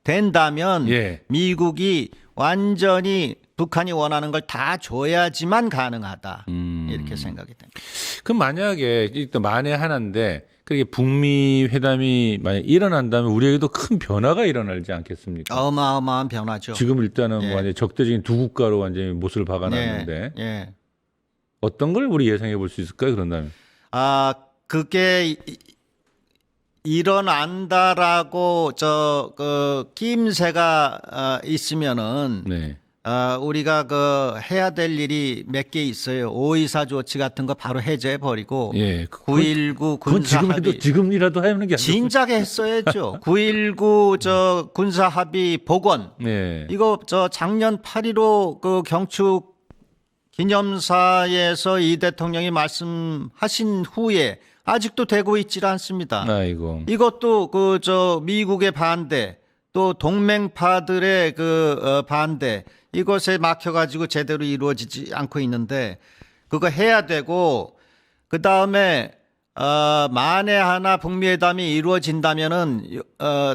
된다면 예. 미국이 완전히 북한이 원하는 걸 다 줘야지만 가능하다. 이렇게 생각이 됩니다. 그럼 만약에 일단 만에 하나인데 그게 북미 회담이 만약 일어난다면 우리에게도 큰 변화가 일어나지 않겠습니까? 어마어마한 변화죠. 지금 일단은 예. 완전 적대적인 두 국가로 완전히 못을 박아놨는데 예. 어떤 걸 우리 예상해 볼 수 있을까요? 그런다면 그게 일어난다라고 끼임새가 있으면은 네. 우리가 해야 될 일이 몇 개 있어요. 524 조치 같은 거 바로 해제해 버리고 예. 9.19 그건 군사 합의 지금이라도 하는 게 아니죠. 진작에 했어야죠. 9.19 군사 합의 복원. 네. 이거 작년 8.15 그 경축 기념사에서 이 대통령이 말씀하신 후에 아직도 되고 있질 않습니다. 아이고. 이것도 미국의 반대 또 동맹파들의 반대 이것에 막혀가지고 제대로 이루어지지 않고 있는데 그거 해야 되고 그 다음에 만에 하나 북미회담이 이루어진다면은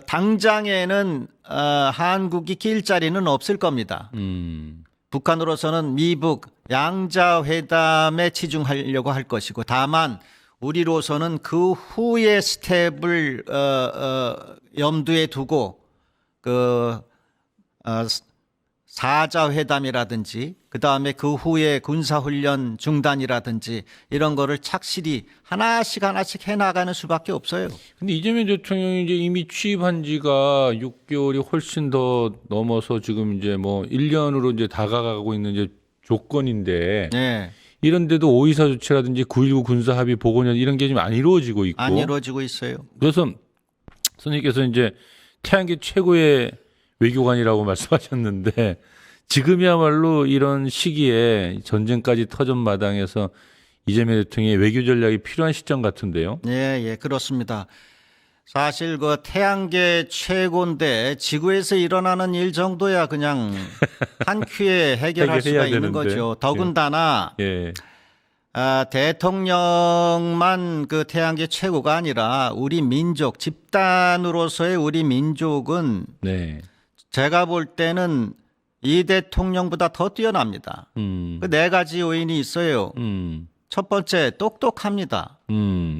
당장에는 한국이 낄 자리는 없을 겁니다. 북한으로서는 미북 양자회담에 치중하려고 할 것이고 다만 우리로서는 그 후의 스텝을 염두에 두고 사자회담이라든지 그다음에 그 후에 군사훈련 중단이라든지 이런 거를 착실히 하나씩 해나가는 수밖에 없어요. 근데 이재명 대통령이 이제 이미 취임한 지가 6개월이 훨씬 더 넘어서 지금 이제 뭐 1년으로 이제 다가가고 있는 이제 조건인데 네. 이런데도 5.24 조치라든지 9.19 군사 합의 복원 이런 게 지금 안 이루어지고 있고 안 이루어지고 있어요. 그래서 선생님께서 이제 태양계 최고의 외교관이라고 말씀하셨는데 지금이야말로 이런 시기에 전쟁까지 터전 마당에서 이재명 대통령의 외교 전략이 필요한 시점 같은데요. 예, 그렇습니다. 사실 그 태양계 최고인데 지구에서 일어나는 일 정도야 그냥 한 큐에 해결할 수가 해결해야 있는 되는데. 거죠. 더군다나 예. 대통령만 그 태양계 최고가 아니라 우리 민족 집단으로서의 우리 민족은 네. 제가 볼 때는 이 대통령보다 더 뛰어납니다. 그 네 가지 요인이 있어요. 첫 번째 똑똑합니다.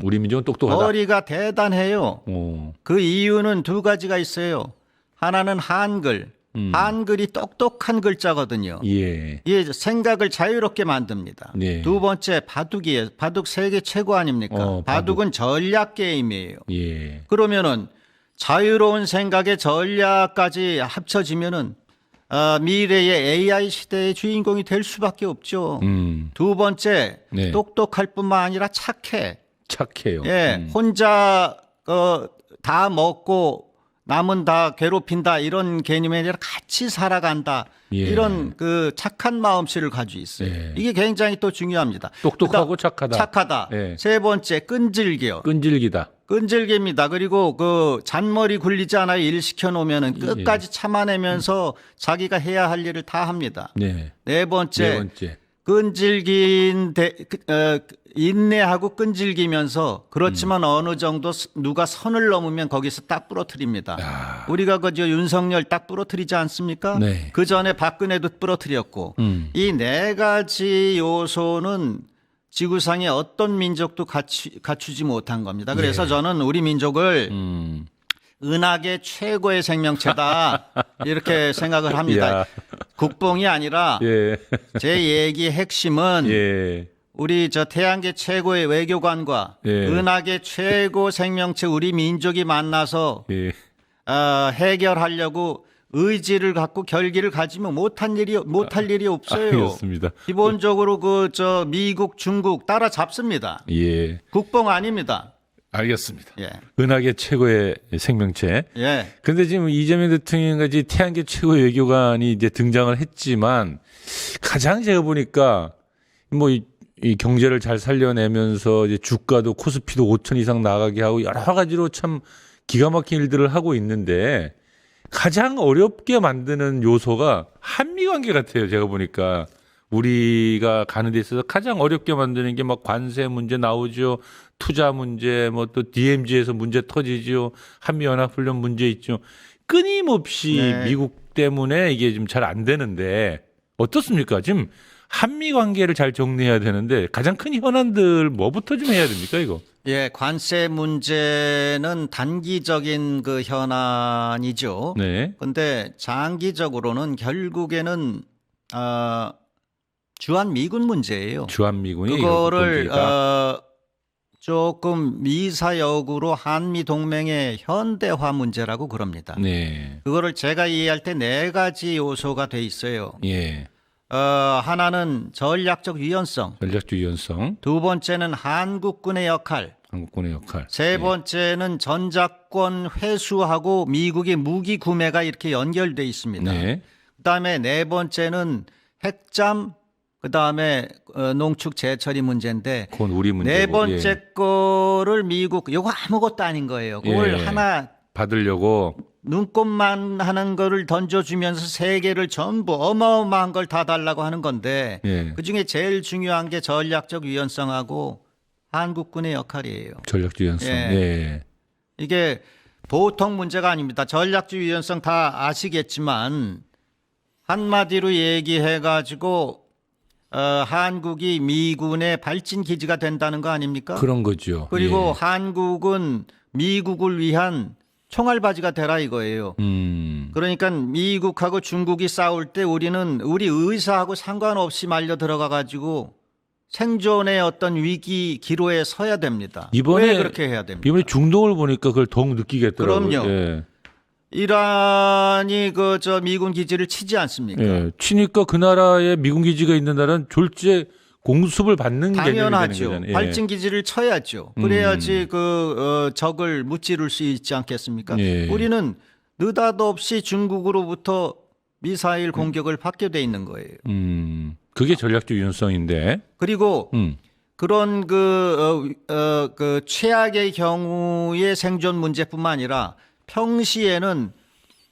우리 민족은 똑똑하다. 머리가 대단해요. 오. 그 이유는 두 가지가 있어요. 하나는 한글. 한글이 똑똑한 글자거든요. 예. 이 생각을 자유롭게 만듭니다. 네. 두 번째 바둑이에요. 바둑 세계 최고 아닙니까? 바둑은 전략 게임이에요. 예. 그러면은 자유로운 생각의 전략까지 합쳐지면은 미래의 AI 시대의 주인공이 될 수밖에 없죠. 두 번째 네. 똑똑할 뿐만 아니라 착해. 착해요. 예, 혼자 다 먹고 남은 다 괴롭힌다 이런 개념이 아니라 같이 살아간다 예. 이런 그 착한 마음씨를 가지고 있어요. 예. 이게 굉장히 또 중요합니다. 똑똑하고 착하다. 착하다. 예. 세 번째 끈질겨. 끈질기다. 끈질깁니다. 그리고 그 잔머리 굴리지 않아요. 일 시켜 놓으면은 끝까지 참아내면서 자기가 해야 할 일을 다 합니다. 네. 네 번째, 네 번째. 끈질긴 인내하고 끈질기면서 그렇지만 어느 정도 누가 선을 넘으면 거기서 딱 부러뜨립니다. 우리가 그저 윤석열 딱 부러뜨리지 않습니까? 네. 그 전에 박근혜도 부러뜨렸고 이 네 가지 요소는 지구상의 어떤 민족도 갖추지 못한 겁니다. 그래서 저는 우리 민족을 은하계 최고의 생명체다 이렇게 생각을 합니다. 야. 국뽕이 아니라 예. 제 얘기의 핵심은 예. 우리 저 태양계 최고의 외교관과 예. 은하계 최고 생명체 우리 민족이 만나서 예. 해결하려고 의지를 갖고 결기를 가지면 못할 일이 없어요. 알겠습니다. 기본적으로 그 저 미국, 중국 따라잡습니다. 예. 국뽕 아닙니다. 알겠습니다. 예. 은하계 최고의 생명체. 예. 근데 지금 이재명 대통령까지 태양계 최고의 외교관이 이제 등장을 했지만 가장 제가 보니까 뭐 이 경제를 잘 살려내면서 이제 주가도 코스피도 5천 이상 나가게 하고 여러 가지로 참 기가 막힌 일들을 하고 있는데 가장 어렵게 만드는 요소가 한미 관계 같아요. 제가 보니까 우리가 가는 데 있어서 가장 어렵게 만드는 게 막 관세 문제 나오죠. 투자 문제, 뭐 또 DMZ에서 문제 터지죠. 한미연합훈련 문제 있죠. 끊임없이 네. 미국 때문에 이게 좀 잘 안 되는데 어떻습니까? 지금 한미 관계를 잘 정리해야 되는데 가장 큰 현안들 뭐부터 좀 해야 됩니까, 이거? 예, 관세 문제는 단기적인 그 현안이죠. 네. 근데 장기적으로는 결국에는 주한 미군 문제예요. 주한미군이 그거를 문제다. 조금 미사역으로 한미 동맹의 현대화 문제라고 그럽니다. 네. 그거를 제가 이해할 때 네 가지 요소가 돼 있어요. 예. 하나는 전략적 유연성, 전략적 유연성, 두 번째는 한국군의 역할, 한국군의 역할. 세 번째는 전작권 회수하고 미국의 무기 구매가 이렇게 연결돼 있습니다. 네. 그다음에 네 번째는 핵잠, 그다음에 농축 재처리 문제인데 그건 우리 문제고. 네 번째 예. 거를 미국 요거 아무것도 아닌 거예요. 그걸 예. 하나 받으려고 눈꼽만 하는 거를 던져주면서 세계를 전부 어마어마한 걸 다 달라고 하는 건데 예. 그중에 제일 중요한 게 전략적 유연성하고 한국군의 역할이에요. 전략적 유연성. 예. 예. 이게 보통 문제가 아닙니다. 전략적 유연성 다 아시겠지만 한마디로 얘기해가지고 한국이 미군의 발진 기지가 된다는 거 아닙니까? 그런 거죠. 그리고 예. 한국은 미국을 위한 총알바지가 되라 이거예요. 그러니까 미국하고 중국이 싸울 때 우리는 우리 의사하고 상관없이 말려 들어가 가지고 생존의 어떤 위기 기로에 서야 됩니다. 이번에 왜 그렇게 해야 됩니까? 이번에 중동을 보니까 그걸 더욱 느끼겠더라고요. 그럼요. 예. 이란이 그 저 미군 기지를 치지 않습니까? 예. 치니까 그 나라에 미군 기지가 있는 나라는 졸제 공습을 받는 개념이 되는 당연하죠. 거잖아요. 예. 발진 기지를 쳐야죠. 그래야지 그 적을 무찌를 수 있지 않겠습니까? 예. 우리는 느닷없이 중국으로부터 미사일 공격을 받게 돼 있는 거예요. 그게 전략적 유연성인데. 그리고 그런 그 최악의 경우의 생존 문제뿐만 아니라 평시에는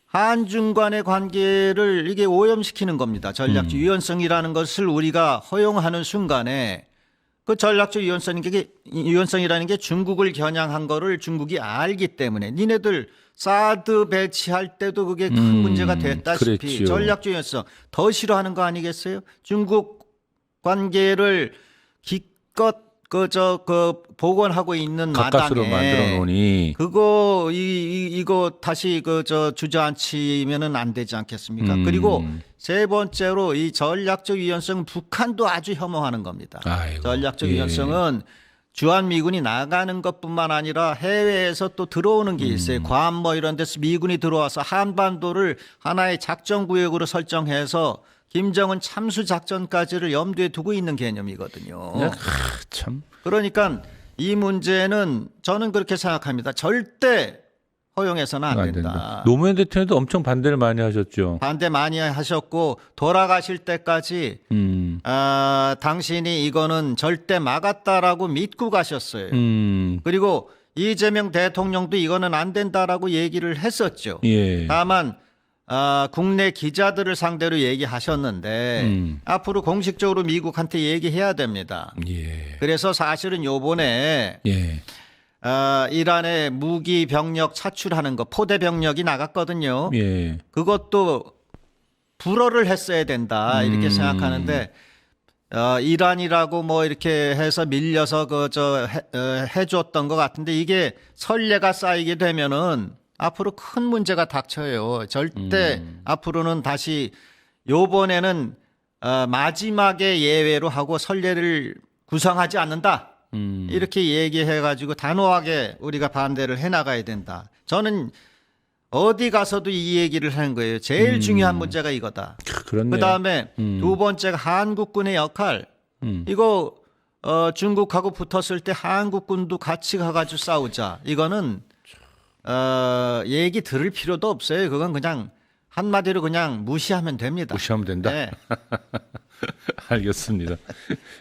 한중 간의 관계를 이게 오염시키는 겁니다. 전략적 유연성이라는 것을 우리가 허용하는 순간에 그 전략적 유연성이라는 게 중국을 겨냥한 거를 중국이 알기 때문에 니네들 사드 배치할 때도 그게 큰 문제가 됐다시피 그랬지요. 전략적 유연성 더 싫어하는 거 아니겠어요? 중국 관계를 기껏 그 복원하고 있는 가까스로 마당에 만들어 놓으니 그거 이거 다시 주저앉히면은 안 되지 않겠습니까? 그리고 세 번째로 이 전략적 유연성 북한도 아주 혐오하는 겁니다. 아이고, 전략적 예. 유연성은 주한 미군이 나가는 것뿐만 아니라 해외에서 또 들어오는 게 있어요. 괌 뭐 이런 데서 미군이 들어와서 한반도를 하나의 작전 구역으로 설정해서 김정은 참수 작전까지를 염두에 두고 있는 개념이거든요. 참. 그러니까 이 문제는 저는 그렇게 생각합니다. 절대 허용해서는 안 된다. 노무현 대통령도 엄청 반대를 많이 하셨죠. 반대 많이 하셨고 돌아가실 때까지 당신이 이거는 절대 막았다라고 믿고 가셨어요. 그리고 이재명 대통령도 이거는 안 된다라고 얘기를 했었죠. 예. 다만 국내 기자들을 상대로 얘기하셨는데 앞으로 공식적으로 미국한테 얘기해야 됩니다. 예. 그래서 사실은 요번에 예. 이란의 무기 병력 차출하는 거 포대 병력이 나갔거든요. 예. 그것도 불허를 했어야 된다 이렇게 생각하는데 이란이라고 뭐 이렇게 해서 밀려서 해줬던 것 같은데 이게 선례가 쌓이게 되면은 앞으로 큰 문제가 닥쳐요. 절대 앞으로는 다시 요번에는 마지막에 예외로 하고 선례를 구성하지 않는다. 이렇게 얘기해가지고 단호하게 우리가 반대를 해나가야 된다. 저는 어디 가서도 이 얘기를 하는 거예요. 제일 중요한 문제가 이거다. 그렇네요. 그다음에 두 번째가 한국군의 역할. 이거 중국하고 붙었을 때 한국군도 같이 가가지고 싸우자. 이거는 얘기 들을 필요도 없어요. 그건 그냥 한마디로 그냥 무시하면 됩니다. 무시하면 된다. 네. 알겠습니다.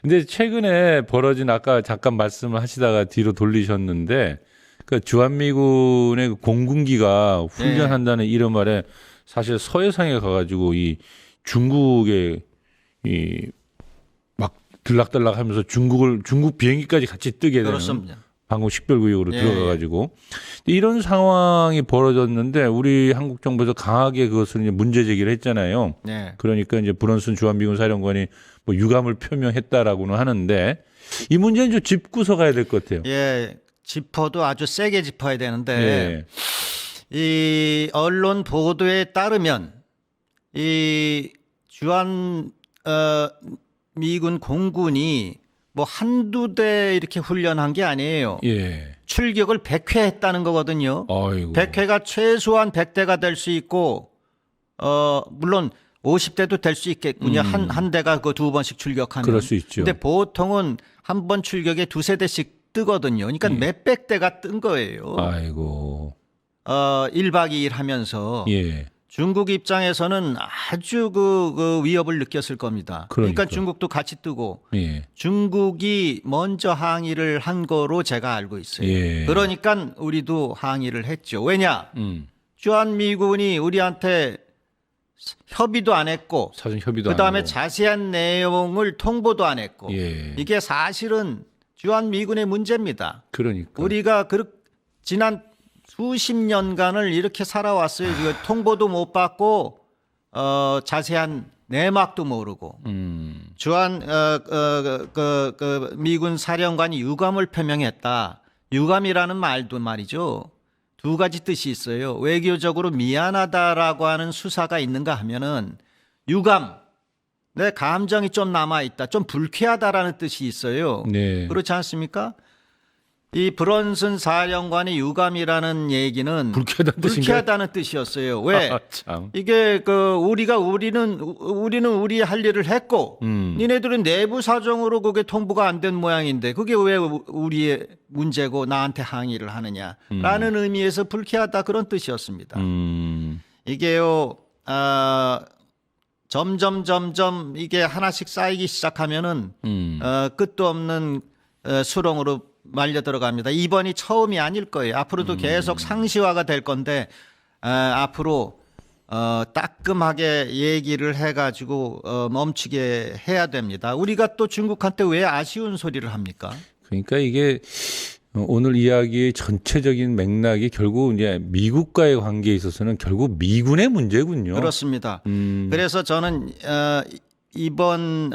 근데 최근에 벌어진 아까 잠깐 말씀을 하시다가 뒤로 돌리셨는데 그 주한미군의 그 공군기가 훈련한다는 이름 아래 사실 서해상에 가가지고 이 중국의 이 막 들락달락하면서 중국 비행기까지 같이 뜨게 되는 그렇습니다. 방공 식별구역으로 예. 들어가가지고 이런 상황이 벌어졌는데 우리 한국 정부에서 강하게 그것을 이제 문제 제기를 했잖아요. 네. 그러니까 이제 브런슨 주한미군 사령관이 뭐 유감을 표명했다라고는 하는데 이 문제는 좀 짚고서 가야 될 것 같아요. 예, 짚어도 아주 세게 짚어야 되는데 예. 이 언론 보도에 따르면 이 주한 미군 공군이 뭐 한두 대 이렇게 훈련한 게 아니에요. 예. 출격을 100회 했다는 거거든요. 아이고. 100회가 최소한 100대가 될 수 있고 물론 50대도 될 수 있겠군요. 한 대가 그 두 번씩 출격하면. 그럴 수 있죠. 근데 보통은 한 번 출격에 두세 대씩 뜨거든요. 그러니까 몇백 대가 뜬 거예요. 아이고. 1박 2일 하면서 예. 중국 입장에서는 아주 그 위협을 느꼈을 겁니다. 그러니까 그러니까. 중국도 같이 뜨고 예. 중국이 먼저 항의를 한 거로 제가 알고 있어요. 예. 그러니까 우리도 항의를 했죠. 왜냐? 음. 주한미군이 우리한테 협의도 안 했고 사전 협의도 그다음에 안 하고. 자세한 내용을 통보도 안 했고 예. 이게 사실은 주한미군의 문제입니다. 그러니까. 우리가 지난 수십 년간을 이렇게 살아왔어요. 이거 통보도 못 받고 자세한 내막도 모르고 주한 그 미군 사령관이 유감을 표명했다. 유감이라는 말이죠. 두 가지 뜻이 있어요. 외교적으로 미안하다라고 하는 수사가 있는가 하면은 유감, 내 감정이 좀 남아 있다, 좀 불쾌하다라는 뜻이 있어요. 네. 그렇지 않습니까? 이 브런슨 사령관의 유감이라는 얘기는 불쾌하다는 뜻인가요? 불쾌하다는 뜻이었어요. 왜? 참. 이게 우리는 우리 할 일을 했고 니네들은 내부 사정으로 그게 통보가 안 된 모양인데 그게 왜 우리의 문제고 나한테 항의를 하느냐라는 의미에서 불쾌하다 그런 뜻이었습니다. 이게요. 점점 이게 하나씩 쌓이기 시작하면은 끝도 없는 수렁으로 말려 들어갑니다. 이번이 처음이 아닐 거예요. 앞으로도 계속 상시화가 될 건데 앞으로 따끔하게 얘기를 해가지고 멈추게 해야 됩니다. 우리가 또 중국한테 왜 아쉬운 소리를 합니까? 그러니까 이게 오늘 이야기의 전체적인 맥락이 결국 이제 미국과의 관계에 있어서는 결국 미군의 문제군요. 그렇습니다. 그래서 저는 이번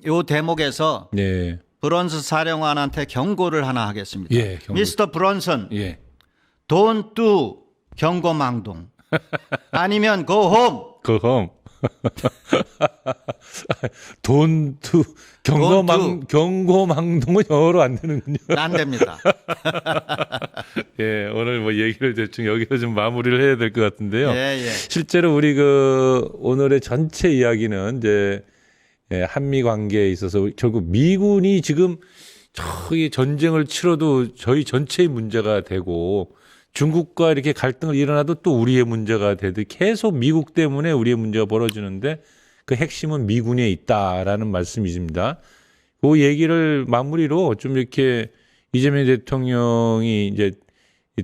요 대목에서 네. 브런슨 사령관한테 경고를 하나 하겠습니다. 예, 경고. 미스터 브런슨, 예. don't do 경고망동. 아니면 go home. 그럼 돈투 경고망동은 영어로 안 되는군요. 안 됩니다. 예, 오늘 뭐 얘기를 대충 여기서 좀 마무리를 해야 될 것 같은데요. 예. 실제로 우리 오늘의 전체 이야기는 이제 한미 관계에 있어서 결국 미군이 지금 저기 전쟁을 치러도 저희 전체의 문제가 되고 중국과 이렇게 갈등을 일어나도 또 우리의 문제가 되듯 계속 미국 때문에 우리의 문제가 벌어지는데 그 핵심은 미군에 있다라는 말씀이십니다. 그 얘기를 마무리로 좀 이렇게 이재명 대통령이 이제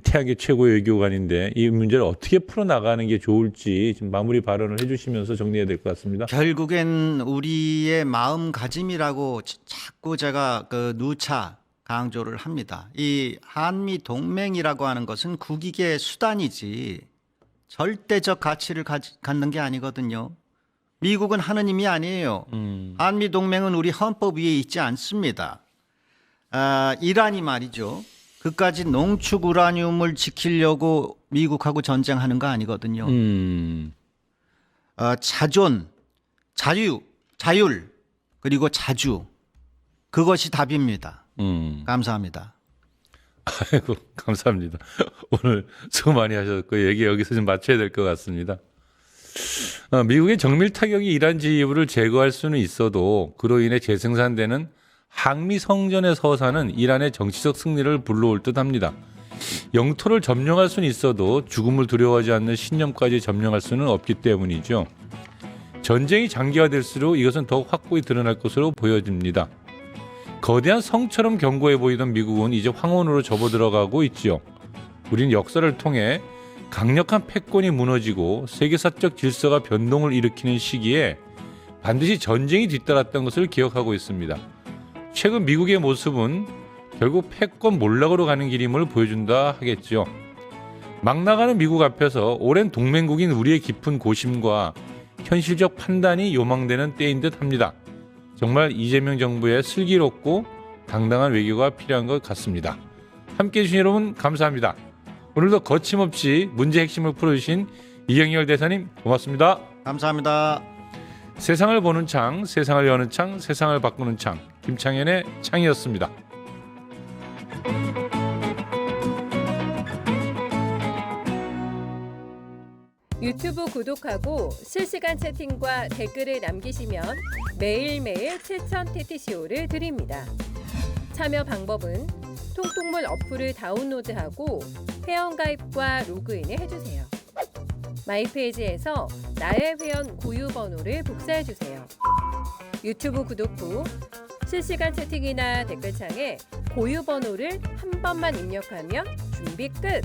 태양계 최고의 외교관인데 이 문제를 어떻게 풀어나가는 게 좋을지 좀 마무리 발언을 해주시면서 정리해야 될 것 같습니다. 결국엔 우리의 마음가짐이라고 자꾸 제가 누차 강조를 합니다. 이 한미 동맹이라고 하는 것은 국익의 수단이지 절대적 가치를 갖는 게 아니거든요. 미국은 하느님이 아니에요. 한미 동맹은 우리 헌법 위에 있지 않습니다. 이란이 말이죠. 그까지 농축 우라늄을 지키려고 미국하고 전쟁하는 거 아니거든요. 자존, 자율, 그리고 자주 그것이 답입니다. 감사합니다. 아이고, 감사합니다. 오늘 수고 많이 하셨고 얘기 여기서 좀 마쳐야 될 것 같습니다. 미국의 정밀 타격이 이란 지휘부를 제거할 수는 있어도 그로 인해 재생산되는 항미 성전의 서사는 이란의 정치적 승리를 불러올 듯합니다. 영토를 점령할 수는 있어도 죽음을 두려워하지 않는 신념까지 점령할 수는 없기 때문이죠. 전쟁이 장기화될수록 이것은 더욱 확고히 드러날 것으로 보여집니다. 거대한 성처럼 견고해 보이던 미국은 이제 황혼으로 접어들어가고 있지요. 우린 역사를 통해 강력한 패권이 무너지고 세계사적 질서가 변동을 일으키는 시기에 반드시 전쟁이 뒤따랐던 것을 기억하고 있습니다. 최근 미국의 모습은 결국 패권 몰락으로 가는 길임을 보여준다 하겠죠. 막 나가는 미국 앞에서 오랜 동맹국인 우리의 깊은 고심과 현실적 판단이 요망되는 때인 듯 합니다. 정말 이재명 정부의 슬기롭고 당당한 외교가 필요한 것 같습니다. 함께해 주신 여러분 감사합니다. 오늘도 거침없이 문제 핵심을 풀어주신 이경열 대사님 고맙습니다. 감사합니다. 세상을 보는 창, 세상을 여는 창, 세상을 바꾸는 창, 김창현의 창이었습니다. 유튜브 구독하고 실시간 채팅과 댓글을 남기시면 매일매일 7,000TTCO를 드립니다. 참여 방법은 통통물 어플을 다운로드하고 회원가입과 로그인을 해주세요. 마이페이지에서 나의 회원 고유 번호를 복사해주세요. 유튜브 구독 후 실시간 채팅이나 댓글창에 고유 번호를 한 번만 입력하면 준비 끝!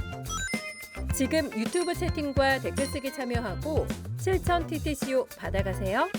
지금 유튜브 채팅과 댓글 쓰기 참여하고 7,000TTCO 받아가세요.